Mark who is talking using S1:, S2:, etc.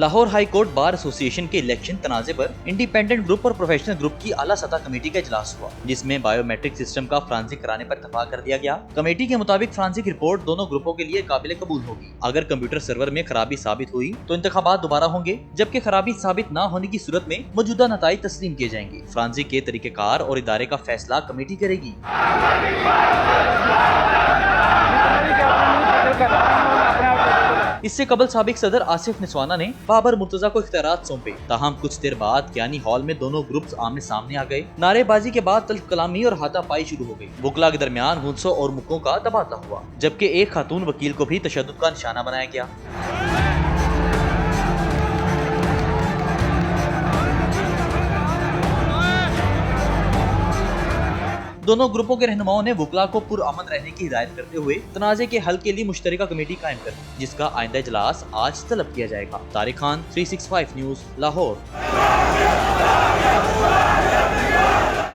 S1: Lahore high court bar association के election तनाजे पर independent group और प्रोफेशनल ग्रुप की आला सतह कमेटी का इजलास हुआ, जिसमें बायोमेट्रिक सिस्टम का फ्रांसिक कराने पर इत्तफाक कर दिया गया। कमेटी के मुताबिक फ्रांसिक रिपोर्ट दोनों ग्रुपों के लिए काबिल कबूल होगी। अगर कंप्यूटर सर्वर में खराबी साबित हुई तो इंतखाबात दोबारा होंगे, जबकि खराबी साबित न होने की सूरत में मौजूदा नताइज तस्लीम किए जाएंगे। फ्रांसिक के तरीकेकार और इदारे का फैसला कमेटी करेगी। इससे कबल साबिक सदर आसिफ निस्वाना ने बाबर मुर्तजा को इख्तियारात सौंपे। ताहम कुछ देर बाद कियानी हॉल में दोनों ग्रुप्स आमने सामने आ गए। नारेबाजी के बाद तल्ख कलामी और हाथापाई शुरू हो गई। वकला के दरमियान हुंसों और मुक्कों का तबादला हुआ, जबकि एक खातून वकील को भी तशद्दुद का निशाना बनाया गया। दोनों ग्रुपों के रहनुमाओं ने वकला को पुरअमन रहने की हिदायत करते हुए तनाजे के हल के लिए मुश्तरका कमेटी कायम कर दी, जिसका आइंदा इजलास आज तलब किया जाएगा। तारिक खान, 365 न्यूज़, लाहौर।